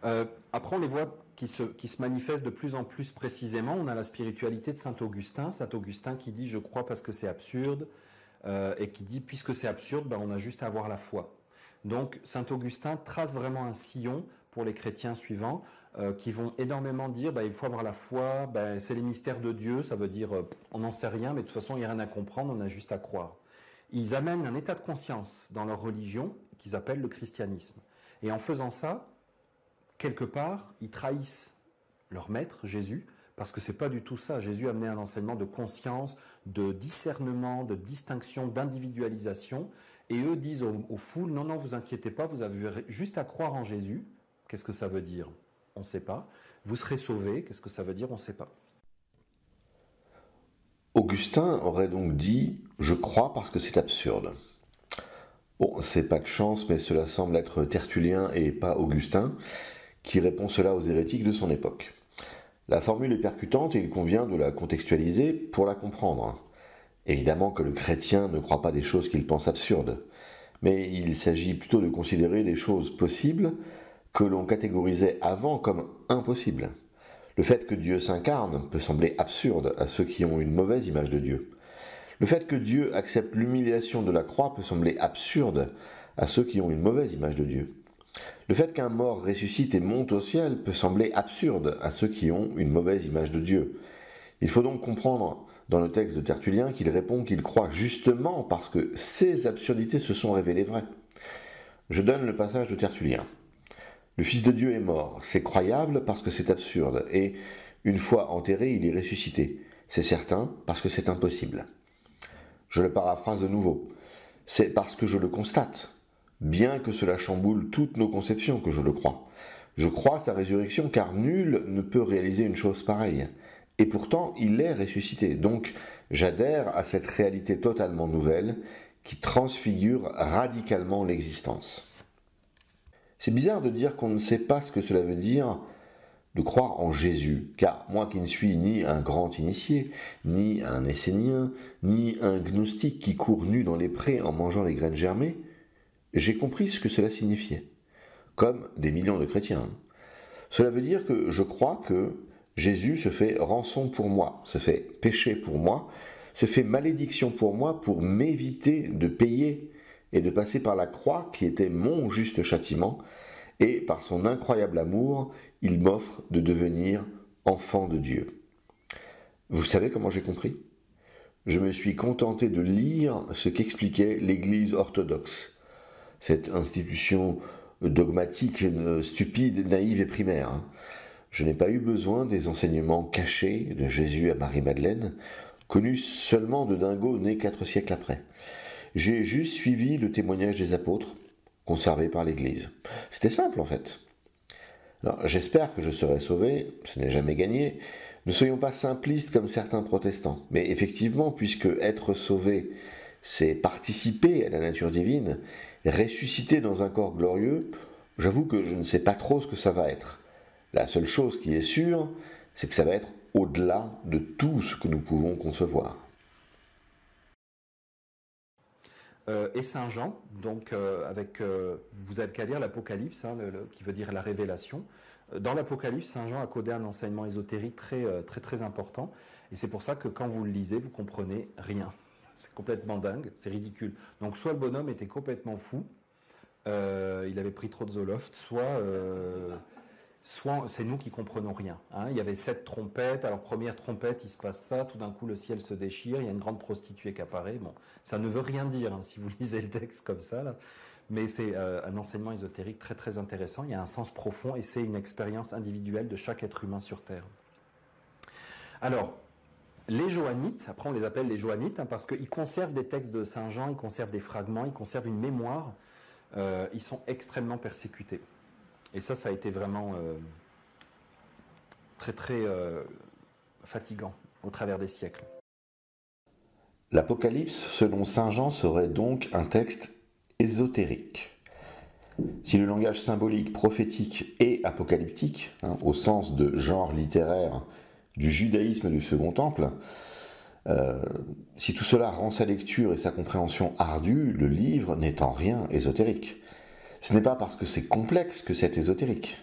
Après, on les voit qui se manifestent de plus en plus précisément. On a la spiritualité de Saint Augustin. Saint Augustin qui dit « je crois parce que c'est absurde », et qui dit « puisque c'est absurde, ben, on a juste à avoir la foi ». Donc Saint Augustin trace vraiment un sillon pour les chrétiens suivants qui vont énormément dire il faut avoir la foi, c'est les mystères de Dieu, ça veut dire on n'en sait rien, mais de toute façon il n'y a rien à comprendre, on a juste à croire. Ils amènent un état de conscience dans leur religion qu'ils appellent le christianisme. Et en faisant ça, quelque part, ils trahissent leur maître, Jésus, parce que c'est pas du tout ça. Jésus amenait un enseignement de conscience, de discernement, de distinction, d'individualisation. Et eux disent aux foules, non, vous inquiétez pas, vous avez juste à croire en Jésus. Qu'est-ce que ça veut dire? On ne sait pas. Vous serez sauvés. Qu'est-ce que ça veut dire? On ne sait pas. Augustin aurait donc dit « je crois parce que c'est absurde ». Bon, c'est pas de chance, mais cela semble être Tertullien et pas Augustin qui répond cela aux hérétiques de son époque. La formule est percutante et il convient de la contextualiser pour la comprendre. Évidemment que le chrétien ne croit pas des choses qu'il pense absurdes, mais il s'agit plutôt de considérer des choses possibles que l'on catégorisait avant comme impossibles. Le fait que Dieu s'incarne peut sembler absurde à ceux qui ont une mauvaise image de Dieu. Le fait que Dieu accepte l'humiliation de la croix peut sembler absurde à ceux qui ont une mauvaise image de Dieu. Le fait qu'un mort ressuscite et monte au ciel peut sembler absurde à ceux qui ont une mauvaise image de Dieu. Il faut donc comprendre dans le texte de Tertullien qu'il répond qu'il croit justement parce que ces absurdités se sont révélées vraies. Je donne le passage de Tertullien. Le Fils de Dieu est mort, c'est croyable parce que c'est absurde, et une fois enterré, il est ressuscité. C'est certain parce que c'est impossible. Je le paraphrase de nouveau. C'est parce que je le constate, bien que cela chamboule toutes nos conceptions que je le crois. Je crois sa résurrection car nul ne peut réaliser une chose pareille. Et pourtant, il est ressuscité. Donc, j'adhère à cette réalité totalement nouvelle qui transfigure radicalement l'existence. C'est bizarre de dire qu'on ne sait pas ce que cela veut dire de croire en Jésus, car moi qui ne suis ni un grand initié, ni un essénien, ni un gnostique qui court nu dans les prés en mangeant les graines germées, j'ai compris ce que cela signifiait, comme des millions de chrétiens. Cela veut dire que je crois que Jésus se fait rançon pour moi, se fait péché pour moi, se fait malédiction pour moi pour m'éviter de payer et de passer par la croix qui était mon juste châtiment, et par son incroyable amour, il m'offre de devenir enfant de Dieu. Vous savez comment j'ai compris? Je me suis contenté de lire ce qu'expliquait l'Église orthodoxe, cette institution dogmatique, stupide, naïve et primaire. Je n'ai pas eu besoin des enseignements cachés de Jésus à Marie-Madeleine, connus seulement de dingos nés 4 siècles après. J'ai juste suivi le témoignage des apôtres, conservé par l'Église. C'était simple en fait. Alors, j'espère que je serai sauvé, ce n'est jamais gagné. Ne soyons pas simplistes comme certains protestants. Mais effectivement, puisque être sauvé, c'est participer à la nature divine, ressusciter dans un corps glorieux, j'avoue que je ne sais pas trop ce que ça va être. La seule chose qui est sûre, c'est que ça va être au-delà de tout ce que nous pouvons concevoir. Et Saint Jean, donc vous avez qu'à lire l'Apocalypse, qui veut dire la révélation. Dans l'Apocalypse, Saint Jean a codé un enseignement ésotérique très important, et c'est pour ça que quand vous le lisez, vous comprenez rien. C'est complètement dingue, c'est ridicule. Donc soit le bonhomme était complètement fou, il avait pris trop de Zoloft, soit c'est nous qui comprenons rien. Il y avait 7 trompettes, alors première trompette, il se passe ça, tout d'un coup le ciel se déchire, il y a une grande prostituée qui apparaît. Bon, ça ne veut rien dire si vous lisez le texte comme ça, là. Mais c'est un enseignement ésotérique très intéressant, il y a un sens profond et c'est une expérience individuelle de chaque être humain sur Terre. Alors, les Johannites, après on les appelle les Johannites, parce qu'ils conservent des textes de Saint Jean, ils conservent des fragments, ils conservent une mémoire, ils sont extrêmement persécutés. Et ça a été vraiment très fatigant au travers des siècles. L'Apocalypse, selon Saint Jean, serait donc un texte ésotérique. Si le langage symbolique, prophétique et apocalyptique, au sens de genre littéraire du judaïsme du Second Temple, si tout cela rend sa lecture et sa compréhension ardue, le livre n'est en rien ésotérique. Ce n'est pas parce que c'est complexe que c'est ésotérique.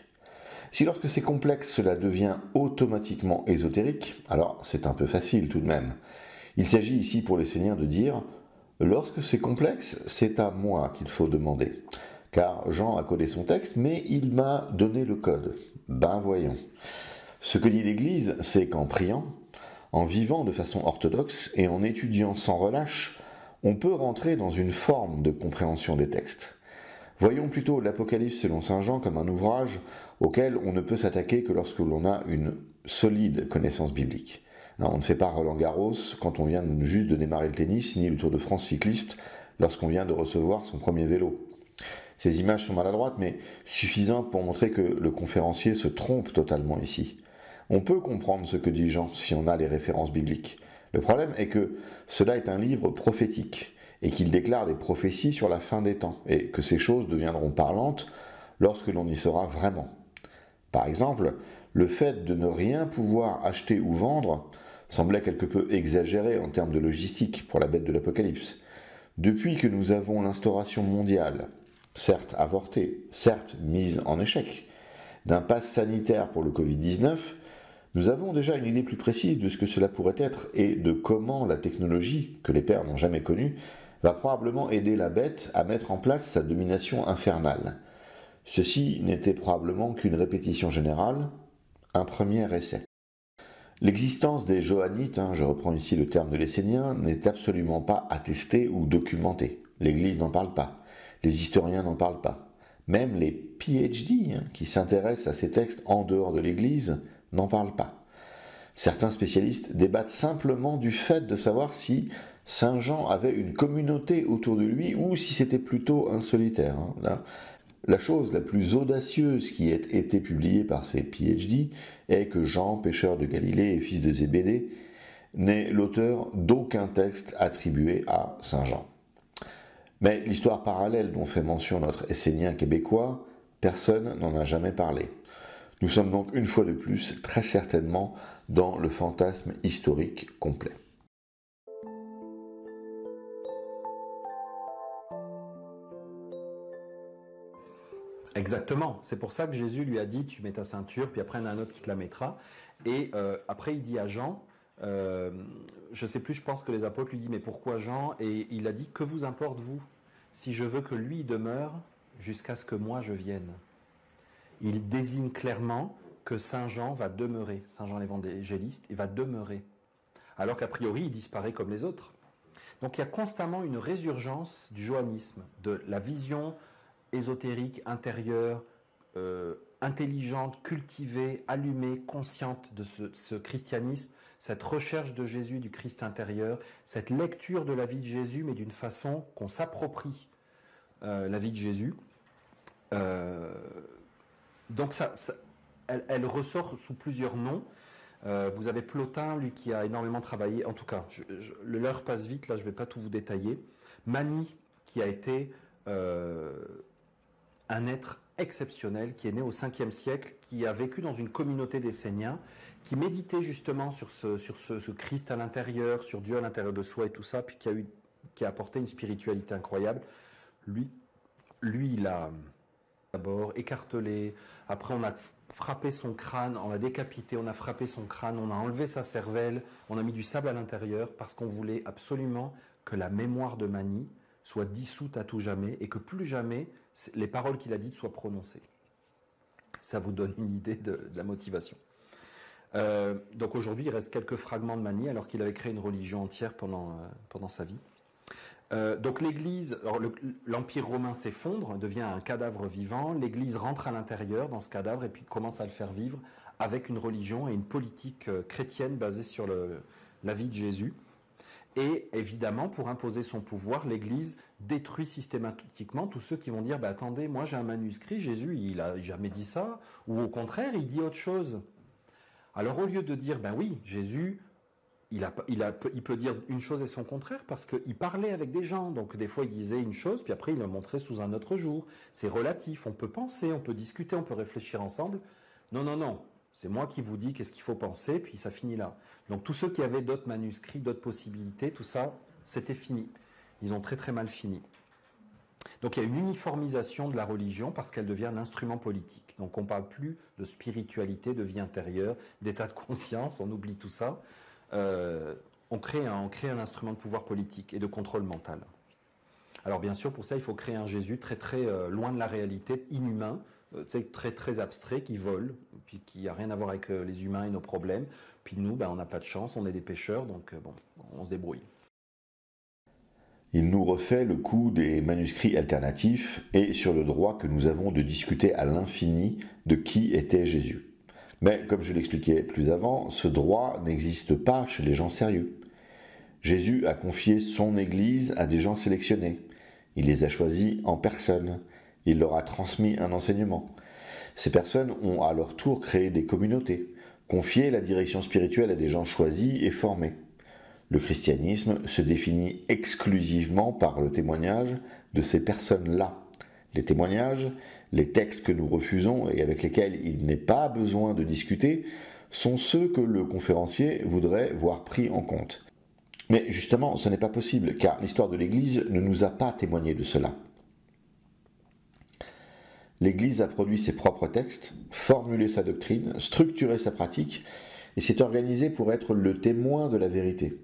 Si lorsque c'est complexe, cela devient automatiquement ésotérique, alors c'est un peu facile tout de même. Il s'agit ici pour l'Essénien de dire « lorsque c'est complexe, c'est à moi qu'il faut demander ». Car Jean a codé son texte, mais il m'a donné le code. Ben voyons. Ce que dit l'Église, c'est qu'en priant, en vivant de façon orthodoxe et en étudiant sans relâche, on peut rentrer dans une forme de compréhension des textes. Voyons plutôt l'Apocalypse selon saint Jean comme un ouvrage auquel on ne peut s'attaquer que lorsque l'on a une solide connaissance biblique. On ne fait pas Roland-Garros quand on vient juste de démarrer le tennis, ni le Tour de France cycliste lorsqu'on vient de recevoir son premier vélo. Ces images sont maladroites, mais suffisantes pour montrer que le conférencier se trompe totalement ici. On peut comprendre ce que dit Jean si on a les références bibliques. Le problème est que cela est un livre prophétique, et qu'il déclare des prophéties sur la fin des temps, et que ces choses deviendront parlantes lorsque l'on y sera vraiment. Par exemple, le fait de ne rien pouvoir acheter ou vendre semblait quelque peu exagéré en termes de logistique pour la bête de l'Apocalypse. Depuis que nous avons l'instauration mondiale, certes avortée, certes mise en échec, d'un pass sanitaire pour le Covid-19, nous avons déjà une idée plus précise de ce que cela pourrait être et de comment la technologie, que les pères n'ont jamais connue, va probablement aider la bête à mettre en place sa domination infernale. Ceci n'était probablement qu'une répétition générale, un premier essai. L'existence des Johannites, je reprends ici le terme de l'Essénien, n'est absolument pas attestée ou documentée. L'Église n'en parle pas, les historiens n'en parlent pas. Même les PhD, qui s'intéressent à ces textes en dehors de l'Église, n'en parlent pas. Certains spécialistes débattent simplement du fait de savoir si Saint Jean avait une communauté autour de lui ou si c'était plutôt un solitaire. La chose la plus audacieuse qui ait été publiée par ces PhD est que Jean, pêcheur de Galilée et fils de Zébédée, n'est l'auteur d'aucun texte attribué à Saint Jean. Mais l'histoire parallèle dont fait mention notre Essénien québécois, personne n'en a jamais parlé. Nous sommes donc une fois de plus très certainement dans le fantasme historique complet. Exactement. C'est pour ça que Jésus lui a dit, tu mets ta ceinture, puis après il y en a un autre qui te la mettra. Et après il dit à Jean, je ne sais plus, je pense que les apôtres lui disent, mais pourquoi Jean? Et il a dit, que vous importe vous, si je veux que lui demeure jusqu'à ce que moi je vienne. Il désigne clairement que Saint Jean va demeurer, Saint Jean l'évangéliste, il va demeurer. Alors qu'a priori il disparaît comme les autres. Donc il y a constamment une résurgence du johannisme, de la vision ésotérique, intérieure, intelligente, cultivée, allumée, consciente de ce christianisme, cette recherche de Jésus, du Christ intérieur, cette lecture de la vie de Jésus, mais d'une façon qu'on s'approprie la vie de Jésus. Donc elle ressort sous plusieurs noms. Vous avez Plotin, lui qui a énormément travaillé, en tout cas, l'heure passe vite, là je ne vais pas tout vous détailler. Mani, qui a été un être exceptionnel, qui est né au 5e siècle, qui a vécu dans une communauté d'Esséniens, qui méditait justement sur ce Christ à l'intérieur, sur Dieu à l'intérieur de soi et tout ça, puis qui a apporté une spiritualité incroyable. Lui il a d'abord écartelé, après on a frappé son crâne, on l'a décapité, on a frappé son crâne, on a enlevé sa cervelle, on a mis du sable à l'intérieur parce qu'on voulait absolument que la mémoire de Mani soit dissoute à tout jamais et que plus jamais les paroles qu'il a dites soient prononcées. Ça vous donne une idée de la motivation. Donc aujourd'hui, il reste quelques fragments de Mani alors qu'il avait créé une religion entière pendant sa vie. Donc l'Église, l'Empire romain s'effondre, devient un cadavre vivant, l'Église rentre à l'intérieur dans ce cadavre et puis commence à le faire vivre avec une religion et une politique chrétienne basée sur la vie de Jésus. Et évidemment, pour imposer son pouvoir, l'Église détruit systématiquement tous ceux qui vont dire attendez, moi j'ai un manuscrit, Jésus il n'a jamais dit ça, ou au contraire il dit autre chose. Alors au lieu de dire oui, Jésus il peut dire une chose et son contraire parce qu'il parlait avec des gens. Donc des fois il disait une chose, puis après il la montrait sous un autre jour. C'est relatif, on peut penser, on peut discuter, on peut réfléchir ensemble. Non, c'est moi qui vous dis qu'est-ce qu'il faut penser, puis ça finit là. Donc tous ceux qui avaient d'autres manuscrits, d'autres possibilités, tout ça, c'était fini. Ils ont très très mal fini. Donc il y a une uniformisation de la religion parce qu'elle devient un instrument politique. Donc on ne parle plus de spiritualité, de vie intérieure, d'état de conscience, on oublie tout ça. On crée un instrument de pouvoir politique et de contrôle mental. Alors bien sûr, pour ça, il faut créer un Jésus très très loin de la réalité, inhumain, très très abstrait, qui vole, puis qui n'a rien à voir avec les humains et nos problèmes. Puis nous, on n'a pas de chance, on est des pécheurs, donc on se débrouille. Il nous refait le coup des manuscrits alternatifs et sur le droit que nous avons de discuter à l'infini de qui était Jésus. Mais comme je l'expliquais plus avant, ce droit n'existe pas chez les gens sérieux. Jésus a confié son Église à des gens sélectionnés. Il les a choisis en personne. Il leur a transmis un enseignement. Ces personnes ont à leur tour créé des communautés, confié la direction spirituelle à des gens choisis et formés. Le christianisme se définit exclusivement par le témoignage de ces personnes-là. Les témoignages, les textes que nous refusons et avec lesquels il n'est pas besoin de discuter, sont ceux que le conférencier voudrait voir pris en compte. Mais justement, ce n'est pas possible, car l'histoire de l'Église ne nous a pas témoigné de cela. L'Église a produit ses propres textes, formulé sa doctrine, structuré sa pratique, et s'est organisée pour être le témoin de la vérité.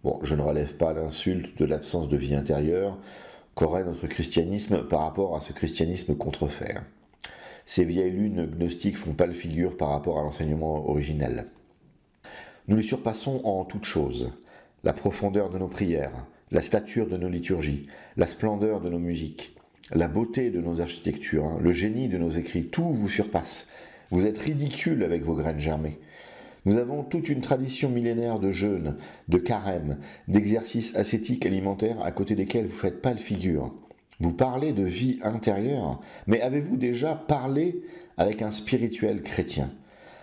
Bon, je ne relève pas l'insulte de l'absence de vie intérieure qu'aurait notre christianisme par rapport à ce christianisme contrefait. Ces vieilles lunes gnostiques font pâle figure par rapport à l'enseignement originel. Nous les surpassons en toutes choses. La profondeur de nos prières, la stature de nos liturgies, la splendeur de nos musiques, la beauté de nos architectures, le génie de nos écrits, tout vous surpasse. Vous êtes ridicules avec vos graines germées. Nous avons toute une tradition millénaire de jeûne, de carême, d'exercices ascétiques alimentaires à côté desquels vous faites pâle figure. Vous parlez de vie intérieure, mais avez-vous déjà parlé avec un spirituel chrétien?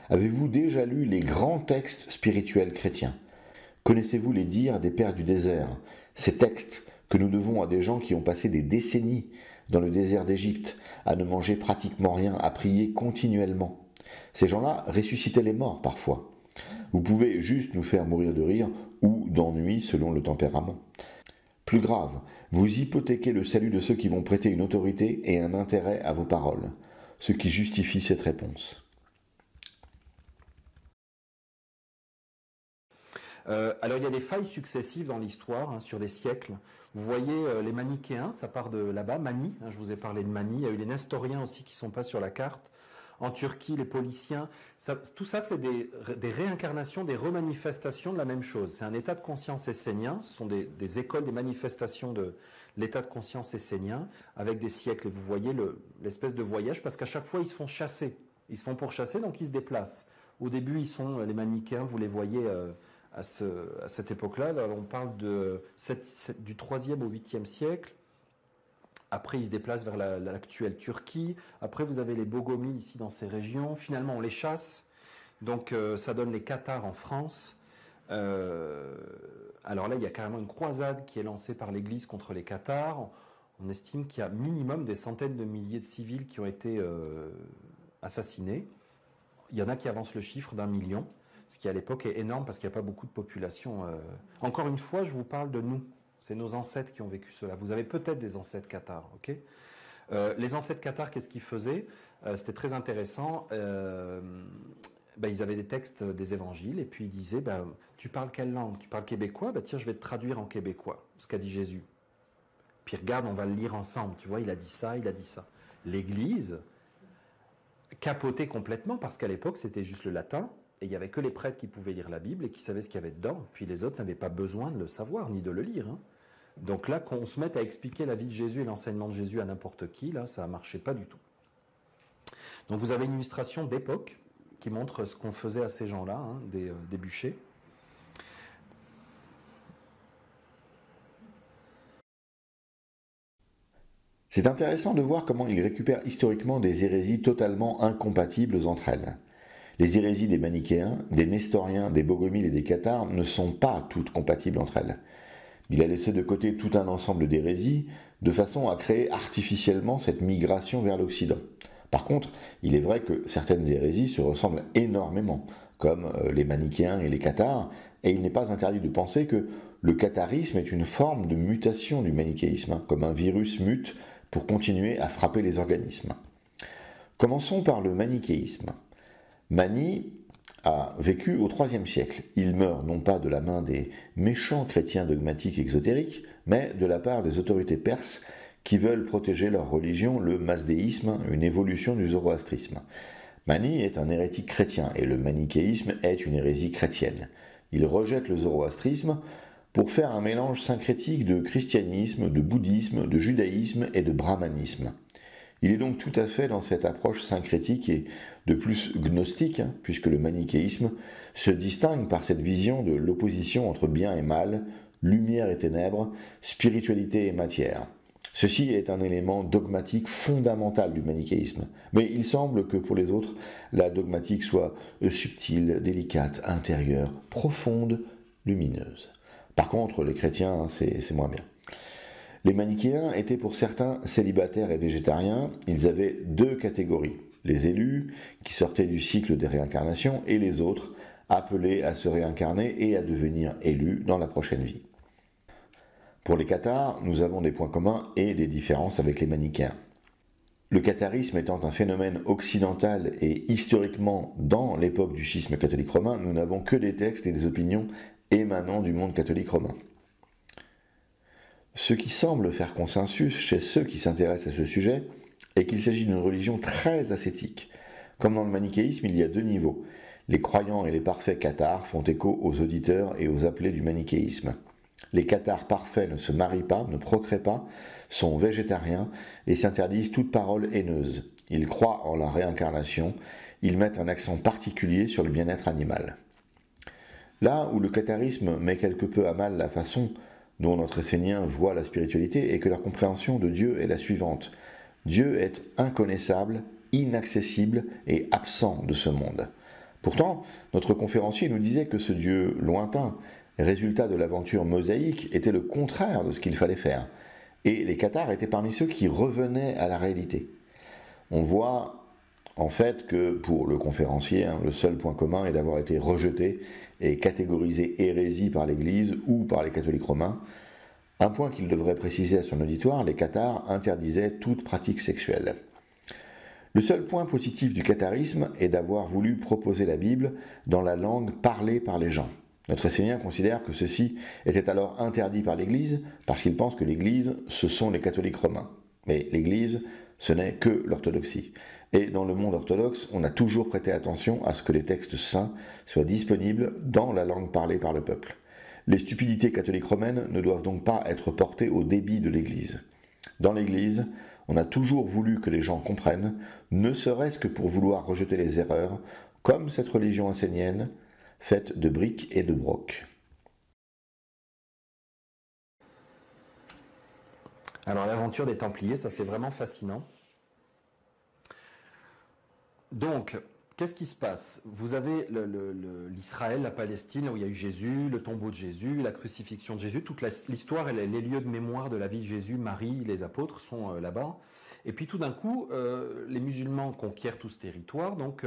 Avez-vous déjà lu les grands textes spirituels chrétiens? Connaissez-vous les dires des pères du désert, ces textes que nous devons à des gens qui ont passé des décennies dans le désert d'Égypte, à ne manger pratiquement rien, à prier continuellement? Ces gens-là ressuscitaient les morts parfois. Vous pouvez juste nous faire mourir de rire ou d'ennui selon le tempérament. Plus grave, vous hypothéquez le salut de ceux qui vont prêter une autorité et un intérêt à vos paroles, ce qui justifie cette réponse. Alors il y a des failles successives dans l'histoire, sur des siècles. Vous voyez les manichéens, ça part de là-bas, Mani, je vous ai parlé de Mani, il y a eu les nestoriens aussi qui ne sont pas sur la carte. En Turquie, les Pauliciens, tout ça c'est des réincarnations, des remanifestations de la même chose. C'est un état de conscience essénien, ce sont des écoles, des manifestations de l'état de conscience essénien, avec des siècles. Et vous voyez l'espèce de voyage, parce qu'à chaque fois ils se font chasser. Ils se font pourchasser, donc ils se déplacent. Au début, les manichéens, vous les voyez à cette époque-là. Alors, on parle du 3e au 8e siècle. Après, ils se déplacent vers l'actuelle Turquie. Après, vous avez les Bogomiles ici dans ces régions. Finalement, on les chasse. Donc, ça donne les Cathares en France. Alors là, il y a carrément une croisade qui est lancée par l'Église contre les Cathares. On estime qu'il y a minimum des centaines de milliers de civils qui ont été assassinés. Il y en a qui avancent le chiffre d'1 million, ce qui à l'époque est énorme parce qu'il n'y a pas beaucoup de population. Encore une fois, je vous parle de nous. C'est nos ancêtres qui ont vécu cela. Vous avez peut-être des ancêtres cathares, ok ? Les ancêtres cathares, qu'est-ce qu'ils faisaient ? C'était très intéressant. Ils avaient des textes des évangiles et puis ils disaient tu parles quelle langue ? Tu parles québécois ? Tiens, je vais te traduire en québécois ce qu'a dit Jésus. Puis regarde, on va le lire ensemble. Tu vois, il a dit ça, il a dit ça. L'Église capotait complètement parce qu'à l'époque, c'était juste le latin. Et il n'y avait que les prêtres qui pouvaient lire la Bible et qui savaient ce qu'il y avait dedans. Puis les autres n'avaient pas besoin de le savoir ni de le lire. Donc là, qu'on se mette à expliquer la vie de Jésus et l'enseignement de Jésus à n'importe qui, là, ça ne marchait pas du tout. Donc vous avez une illustration d'époque qui montre ce qu'on faisait à ces gens-là, des bûchers. C'est intéressant de voir comment il récupère historiquement des hérésies totalement incompatibles entre elles. Les hérésies des manichéens, des nestoriens, des bogomiles et des cathares ne sont pas toutes compatibles entre elles. Il a laissé de côté tout un ensemble d'hérésies de façon à créer artificiellement cette migration vers l'Occident. Par contre, il est vrai que certaines hérésies se ressemblent énormément, comme les manichéens et les cathares, et il n'est pas interdit de penser que le catharisme est une forme de mutation du manichéisme, comme un virus mute pour continuer à frapper les organismes. Commençons par le manichéisme. Mani a vécu au IIIe siècle. Il meurt non pas de la main des méchants chrétiens dogmatiques exotériques, mais de la part des autorités perses qui veulent protéger leur religion, le masdéisme, une évolution du zoroastrisme. Mani est un hérétique chrétien et le manichéisme est une hérésie chrétienne. Il rejette le zoroastrisme pour faire un mélange syncrétique de christianisme, de bouddhisme, de judaïsme et de brahmanisme. Il est donc tout à fait dans cette approche syncrétique et de plus gnostique, puisque le manichéisme se distingue par cette vision de l'opposition entre bien et mal, lumière et ténèbres, spiritualité et matière. Ceci est un élément dogmatique fondamental du manichéisme, mais il semble que pour les autres, la dogmatique soit subtile, délicate, intérieure, profonde, lumineuse. Par contre, les chrétiens, c'est moins bien. Les manichéens étaient pour certains célibataires et végétariens. Ils avaient deux catégories, les élus, qui sortaient du cycle des réincarnations, et les autres, appelés à se réincarner et à devenir élus dans la prochaine vie. Pour les cathares, nous avons des points communs et des différences avec les manichéens. Le catharisme étant un phénomène occidental et historiquement dans l'époque du schisme catholique romain, nous n'avons que des textes et des opinions émanant du monde catholique romain. Ce qui semble faire consensus chez ceux qui s'intéressent à ce sujet est qu'il s'agit d'une religion très ascétique. Comme dans le manichéisme, il y a deux niveaux. Les croyants et les parfaits cathares font écho aux auditeurs et aux appelés du manichéisme. Les cathares parfaits ne se marient pas, ne procréent pas, sont végétariens et s'interdisent toute parole haineuse. Ils croient en la réincarnation, ils mettent un accent particulier sur le bien-être animal. Là où le catharisme met quelque peu à mal la façon dont notre Essénien voit la spiritualité et que leur compréhension de Dieu est la suivante. Dieu est inconnaissable, inaccessible et absent de ce monde. Pourtant, notre conférencier nous disait que ce Dieu lointain, résultat de l'aventure mosaïque, était le contraire de ce qu'il fallait faire. Et les cathares étaient parmi ceux qui revenaient à la réalité. On voit en fait que pour le conférencier, le seul point commun est d'avoir été rejeté et catégorisé hérésie par l'Église ou par les catholiques romains. Un point qu'il devrait préciser à son auditoire, les cathares interdisaient toute pratique sexuelle. Le seul point positif du catharisme est d'avoir voulu proposer la Bible dans la langue parlée par les gens. Notre Essénien considère que ceci était alors interdit par l'Église parce qu'il pense que l'Église, ce sont les catholiques romains. Mais l'Église, ce n'est que l'orthodoxie. Et dans le monde orthodoxe, on a toujours prêté attention à ce que les textes saints soient disponibles dans la langue parlée par le peuple. Les stupidités catholiques romaines ne doivent donc pas être portées au débit de l'Église. Dans l'Église, on a toujours voulu que les gens comprennent, ne serait-ce que pour vouloir rejeter les erreurs, comme cette religion essénienne, faite de briques et de brocs. Alors l'aventure des Templiers, ça c'est vraiment fascinant. Donc, qu'est-ce qui se passe? Vous avez l'Israël, la Palestine, où il y a eu Jésus, le tombeau de Jésus, la crucifixion de Jésus, toute l'histoire et les lieux de mémoire de la vie de Jésus, Marie, les apôtres sont là-bas. Et puis tout d'un coup, les musulmans conquièrent tout ce territoire. Donc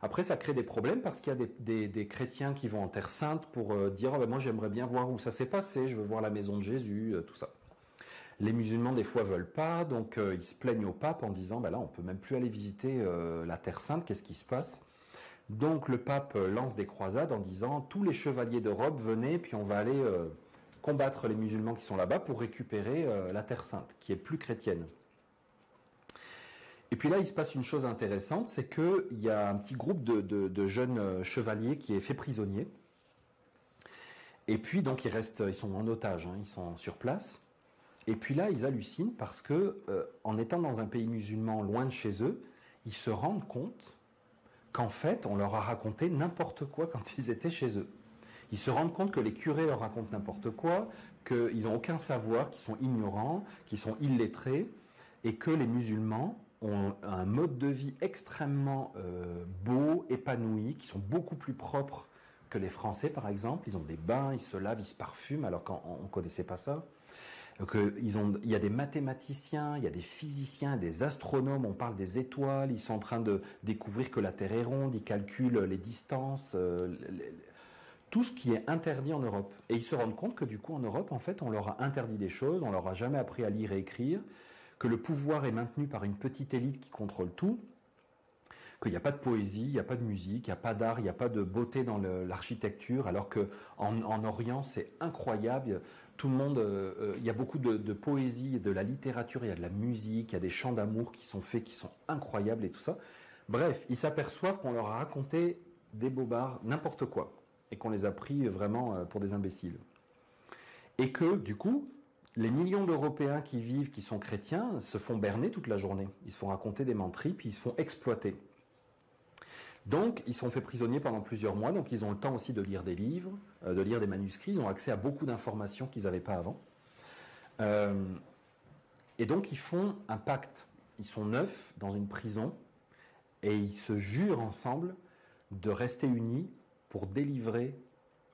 après, ça crée des problèmes parce qu'il y a des chrétiens qui vont en Terre Sainte pour dire oh, ben, moi j'aimerais bien voir où ça s'est passé, je veux voir la maison de Jésus, tout ça. Les musulmans, des fois, veulent pas, donc ils se plaignent au pape en disant là, on peut même plus aller visiter la Terre Sainte, qu'est-ce qui se passe? Donc le pape lance des croisades en disant tous les chevaliers d'Europe, venez, puis on va aller combattre les musulmans qui sont là-bas pour récupérer la Terre Sainte, qui est plus chrétienne. Et puis là, il se passe une chose intéressante, c'est qu'il y a un petit groupe de jeunes chevaliers qui est fait prisonnier. Et puis donc ils sont en otage, ils sont sur place. Et puis là, ils hallucinent parce que, en étant dans un pays musulman loin de chez eux, ils se rendent compte qu'en fait, on leur a raconté n'importe quoi quand ils étaient chez eux. Ils se rendent compte que les curés leur racontent n'importe quoi, qu'ils n'ont aucun savoir, qu'ils sont ignorants, qu'ils sont illettrés, et que les musulmans ont un mode de vie extrêmement beau, épanoui, qui sont beaucoup plus propres que les Français, par exemple. Ils ont des bains, ils se lavent, ils se parfument, alors qu'on ne connaissait pas ça. Il y a des mathématiciens, il y a des physiciens, des astronomes, on parle des étoiles, ils sont en train de découvrir que la Terre est ronde, ils calculent les distances, tout ce qui est interdit en Europe. Et ils se rendent compte que du coup en Europe, en fait, on leur a interdit des choses, on leur a jamais appris à lire et écrire, que le pouvoir est maintenu par une petite élite qui contrôle tout, qu'il n'y a pas de poésie, il n'y a pas de musique, il n'y a pas d'art, il n'y a pas de beauté dans l'architecture, alors qu'en Orient, c'est incroyable. Tout le monde, il y a beaucoup de poésie, de la littérature, il y a de la musique, il y a des chants d'amour qui sont faits, qui sont incroyables et tout ça. Bref, ils s'aperçoivent qu'on leur a raconté des bobards, n'importe quoi, et qu'on les a pris vraiment pour des imbéciles. Et que, du coup, les millions d'Européens qui vivent, qui sont chrétiens, se font berner toute la journée. Ils se font raconter des menteries, puis ils se font exploiter. Donc, ils sont faits prisonniers pendant plusieurs mois, donc ils ont le temps aussi de lire des livres, de lire des manuscrits, ils ont accès à beaucoup d'informations qu'ils n'avaient pas avant. Et donc, ils font un pacte. Ils sont 9 dans une prison, et ils se jurent ensemble de rester unis pour délivrer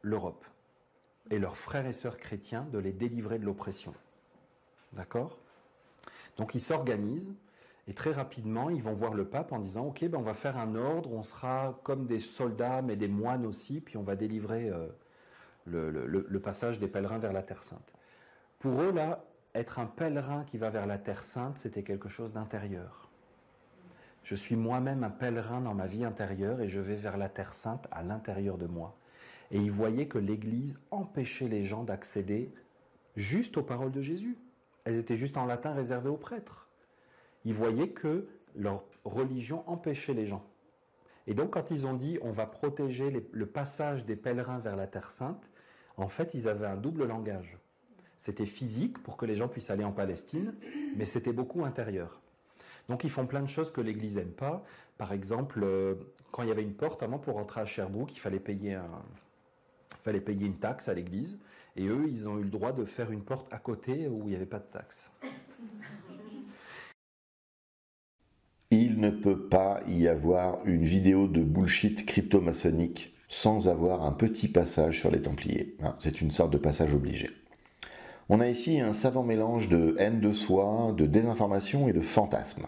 l'Europe. Et leurs frères et sœurs chrétiens, de les délivrer de l'oppression. D'accord ? Donc, ils s'organisent. Et très rapidement, ils vont voir le pape en disant « Ok, ben on va faire un ordre, on sera comme des soldats, mais des moines aussi, puis on va délivrer le passage des pèlerins vers la Terre Sainte. » Pour eux, là, être un pèlerin qui va vers la Terre Sainte, c'était quelque chose d'intérieur. Je suis moi-même un pèlerin dans ma vie intérieure et je vais vers la Terre Sainte à l'intérieur de moi. Et ils voyaient que l'Église empêchait les gens d'accéder juste aux paroles de Jésus. Elles étaient juste en latin réservées aux prêtres. Ils voyaient que leur religion empêchait les gens. Et donc, quand ils ont dit « on va protéger le passage des pèlerins vers la Terre Sainte », en fait, ils avaient un double langage. C'était physique pour que les gens puissent aller en Palestine, mais c'était beaucoup intérieur. Donc, ils font plein de choses que l'Église n'aime pas. Par exemple, quand il y avait une porte, avant pour rentrer à Sherbrooke, il fallait payer une taxe à l'Église. Et eux, ils ont eu le droit de faire une porte à côté où il n'y avait pas de taxe. Il ne peut pas y avoir une vidéo de bullshit crypto-maçonnique sans avoir un petit passage sur les Templiers. C'est une sorte de passage obligé. On a ici un savant mélange de haine de soi, de désinformation et de fantasme.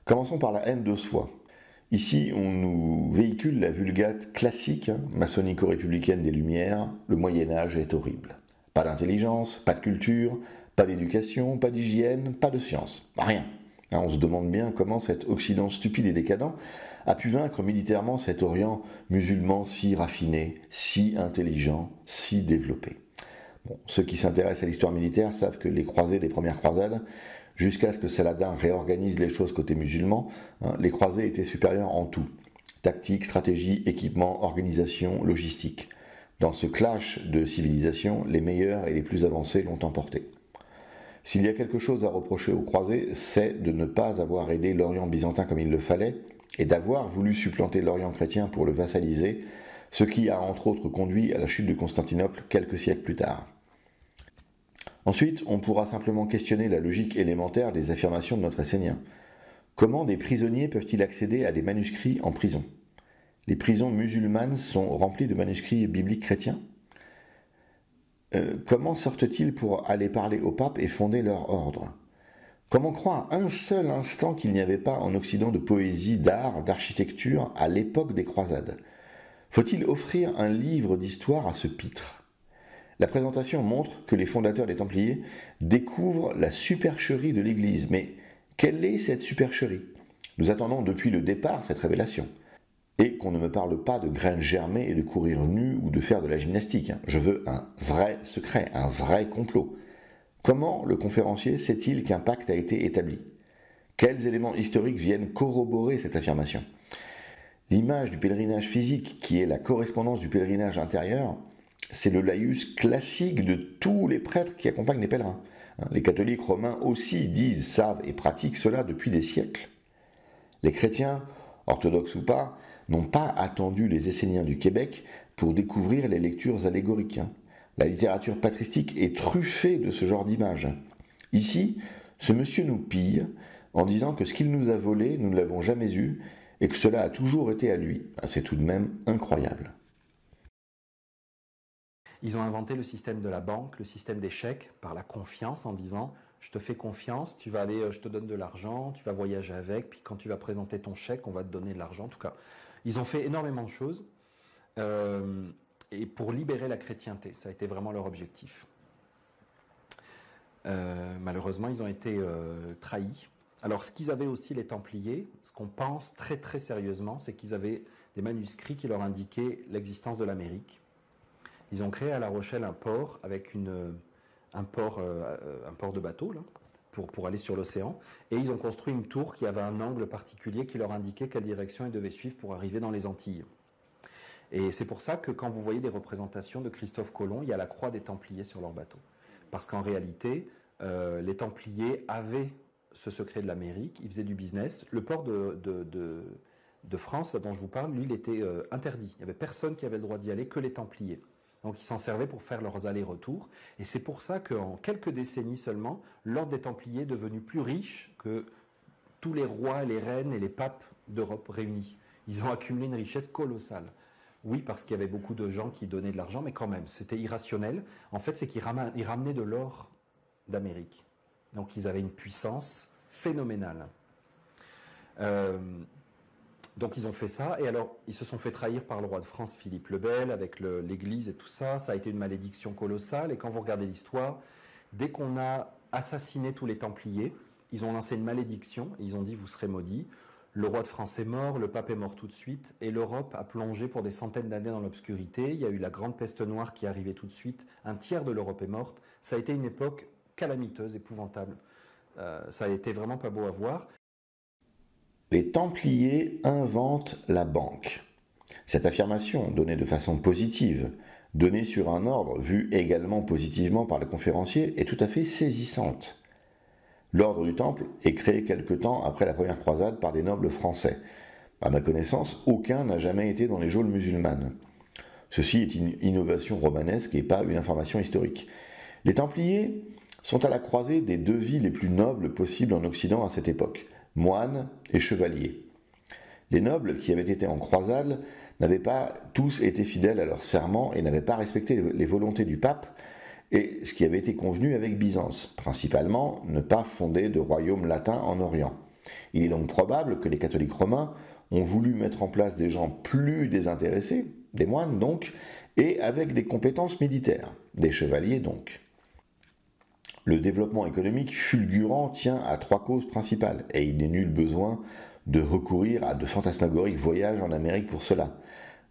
Commençons par la haine de soi. Ici, on nous véhicule la vulgate classique, maçonnico-républicaine des Lumières, le Moyen-Âge est horrible. Pas d'intelligence, pas de culture, pas d'éducation, pas d'hygiène, pas de science, rien. On se demande bien comment cet Occident stupide et décadent a pu vaincre militairement cet Orient musulman si raffiné, si intelligent, si développé. Bon, ceux qui s'intéressent à l'histoire militaire savent que les croisés des premières croisades, jusqu'à ce que Saladin réorganise les choses côté musulman, les croisés étaient supérieurs en tout. Tactique, stratégie, équipement, organisation, logistique. Dans ce clash de civilisations, les meilleurs et les plus avancés l'ont emporté. S'il y a quelque chose à reprocher aux croisés, c'est de ne pas avoir aidé l'Orient byzantin comme il le fallait, et d'avoir voulu supplanter l'Orient chrétien pour le vassaliser, ce qui a entre autres conduit à la chute de Constantinople quelques siècles plus tard. Ensuite, on pourra simplement questionner la logique élémentaire des affirmations de notre Essénien. Comment des prisonniers peuvent-ils accéder à des manuscrits en prison ? Les prisons musulmanes sont remplies de manuscrits bibliques chrétiens ? Comment sortent-ils pour aller parler au pape et fonder leur ordre ? Comment croire un seul instant qu'il n'y avait pas en Occident de poésie, d'art, d'architecture à l'époque des croisades ? Faut-il offrir un livre d'histoire à ce pitre ? La présentation montre que les fondateurs des Templiers découvrent la supercherie de l'Église. Mais quelle est cette supercherie ? Nous attendons depuis le départ cette révélation. Et qu'on ne me parle pas de graines germées et de courir nu ou de faire de la gymnastique. Je veux un vrai secret, un vrai complot. Comment le conférencier sait-il qu'un pacte a été établi ? Quels éléments historiques viennent corroborer cette affirmation ? L'image du pèlerinage physique, qui est la correspondance du pèlerinage intérieur, c'est le laïus classique de tous les prêtres qui accompagnent les pèlerins. Les catholiques romains aussi disent, savent et pratiquent cela depuis des siècles. Les chrétiens, orthodoxes ou pas, n'ont pas attendu les Esséniens du Québec pour découvrir les lectures allégoriques. La littérature patristique est truffée de ce genre d'images. Ici, ce monsieur nous pille en disant que ce qu'il nous a volé, nous ne l'avons jamais eu, et que cela a toujours été à lui. C'est tout de même incroyable. Ils ont inventé le système de la banque, le système des chèques, par la confiance, en disant je te fais confiance, tu vas aller, je te donne de l'argent, tu vas voyager avec, puis quand tu vas présenter ton chèque, on va te donner de l'argent. En tout cas, ils ont fait énormément de choses et pour libérer la chrétienté, ça a été vraiment leur objectif. Malheureusement, ils ont été trahis. Alors, ce qu'ils avaient aussi, les Templiers, ce qu'on pense très très sérieusement, c'est qu'ils avaient des manuscrits qui leur indiquaient l'existence de l'Amérique. Ils ont créé à La Rochelle un port avec un port de bateau là, pour aller sur l'océan, et ils ont construit une tour qui avait un angle particulier qui leur indiquait quelle direction ils devaient suivre pour arriver dans les Antilles. Et c'est pour ça que quand vous voyez des représentations de Christophe Colomb, il y a la croix des Templiers sur leur bateau. Parce qu'en réalité, les Templiers avaient ce secret de l'Amérique, ils faisaient du business. Le port de France, dont je vous parle, lui, il était interdit. Il n'y avait personne qui avait le droit d'y aller, que les Templiers. Donc ils s'en servaient pour faire leurs allers-retours. Et c'est pour ça qu'en quelques décennies seulement, l'ordre des Templiers est devenu plus riche que tous les rois, les reines et les papes d'Europe réunis. Ils ont accumulé une richesse colossale. Oui, parce qu'il y avait beaucoup de gens qui donnaient de l'argent, mais quand même, c'était irrationnel. En fait, c'est qu'ils ramenaient de l'or d'Amérique. Donc ils avaient une puissance phénoménale. Donc ils ont fait ça, et alors ils se sont fait trahir par le roi de France Philippe le Bel, avec l'église et tout ça. Ça a été une malédiction colossale, et quand vous regardez l'histoire, dès qu'on a assassiné tous les Templiers, ils ont lancé une malédiction, et ils ont dit vous serez maudits. Le roi de France est mort, le pape est mort tout de suite, et l'Europe a plongé pour des centaines d'années dans l'obscurité. Il y a eu la grande peste noire qui est arrivée tout de suite, un tiers de l'Europe est morte. Ça a été une époque calamiteuse, épouvantable. Ça a été vraiment pas beau à voir. Les Templiers inventent la banque. Cette affirmation, donnée de façon positive, donnée sur un ordre vu également positivement par le conférencier, est tout à fait saisissante. L'ordre du Temple est créé quelque temps après la première croisade par des nobles français. À ma connaissance, aucun n'a jamais été dans les geôles musulmanes. Ceci est une innovation romanesque et pas une information historique. Les Templiers sont à la croisée des deux vies les plus nobles possibles en Occident à cette époque, moines et chevaliers. Les nobles qui avaient été en croisade n'avaient pas tous été fidèles à leur serment et n'avaient pas respecté les volontés du pape et ce qui avait été convenu avec Byzance, principalement ne pas fonder de royaume latin en Orient. Il est donc probable que les catholiques romains ont voulu mettre en place des gens plus désintéressés, des moines donc, et avec des compétences militaires, des chevaliers donc. Le développement économique fulgurant tient à trois causes principales, et il n'est nul besoin de recourir à de fantasmagoriques voyages en Amérique pour cela.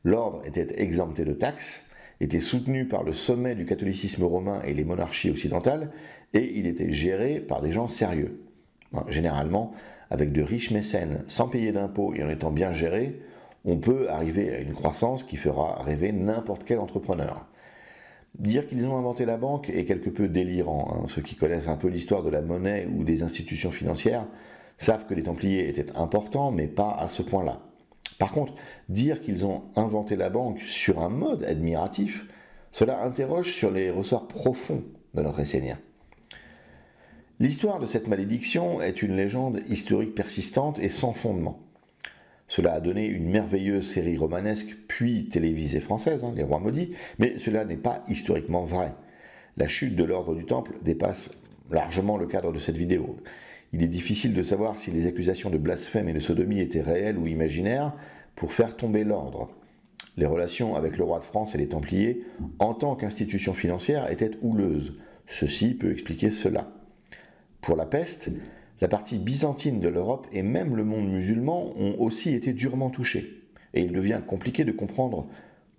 L'ordre était exempté de taxes, était soutenu par le sommet du catholicisme romain et les monarchies occidentales, et il était géré par des gens sérieux. Généralement, avec de riches mécènes, sans payer d'impôts et en étant bien gérés, on peut arriver à une croissance qui fera rêver n'importe quel entrepreneur. Dire qu'ils ont inventé la banque est quelque peu délirant. Ceux qui connaissent un peu l'histoire de la monnaie ou des institutions financières savent que les Templiers étaient importants, mais pas à ce point-là. Par contre, dire qu'ils ont inventé la banque sur un mode admiratif, cela interroge sur les ressorts profonds de notre essénien. L'histoire de cette malédiction est une légende historique persistante et sans fondement. Cela a donné une merveilleuse série romanesque puis télévisée française, Les Rois Maudits, mais cela n'est pas historiquement vrai. La chute de l'ordre du Temple dépasse largement le cadre de cette vidéo. Il est difficile de savoir si les accusations de blasphème et de sodomie étaient réelles ou imaginaires pour faire tomber l'ordre. Les relations avec le roi de France et les Templiers, en tant qu'institution financière, étaient houleuses. Ceci peut expliquer cela. Pour la peste, la partie byzantine de l'Europe et même le monde musulman ont aussi été durement touchés. Et il devient compliqué de comprendre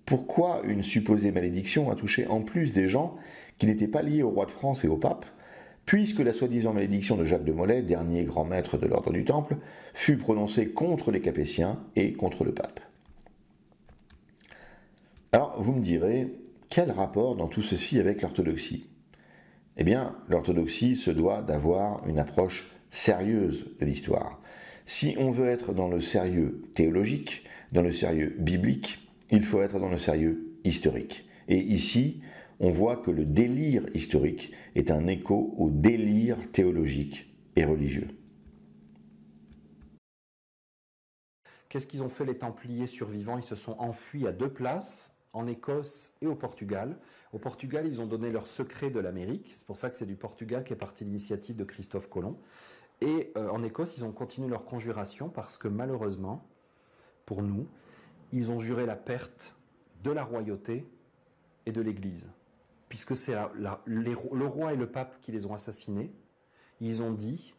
pourquoi une supposée malédiction a touché en plus des gens qui n'étaient pas liés au roi de France et au pape, puisque la soi-disant malédiction de Jacques de Molay, dernier grand maître de l'ordre du Temple, fut prononcée contre les Capétiens et contre le pape. Alors, vous me direz, quel rapport dans tout ceci avec l'orthodoxie ? Eh bien, l'orthodoxie se doit d'avoir une approche sérieuse de l'histoire. Si on veut être dans le sérieux théologique, dans le sérieux biblique, il faut être dans le sérieux historique. Et ici, on voit que le délire historique est un écho au délire théologique et religieux. Qu'est-ce qu'ils ont fait les Templiers survivants? Ils se sont enfuis à deux places. en Écosse et au Portugal. Au Portugal, ils ont donné leur secret de l'Amérique. C'est pour ça que c'est du Portugal qu'est partie l'initiative de Christophe Colomb. Et en Écosse, ils ont continué leur conjuration parce que malheureusement, pour nous, ils ont juré la perte de la royauté et de l'Église. Puisque c'est le roi et le pape qui les ont assassinés, ils ont dit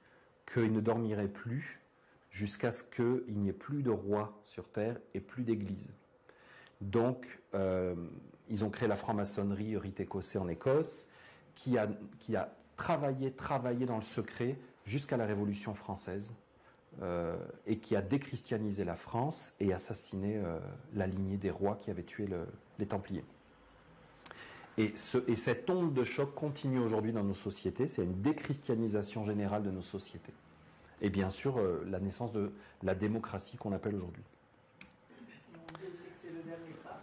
qu'ils ne dormiraient plus jusqu'à ce qu'il n'y ait plus de roi sur terre et plus d'église. Donc, ils ont créé la franc-maçonnerie rite écossais en Écosse, qui a travaillé dans le secret jusqu'à la Révolution française, et qui a déchristianisé la France et assassiné la lignée des rois qui avaient tué les Templiers. Et cette onde de choc continue aujourd'hui dans nos sociétés, c'est une déchristianisation générale de nos sociétés. Et bien sûr, la naissance de la démocratie qu'on appelle aujourd'hui. On dit aussi que c'est le dernier pape.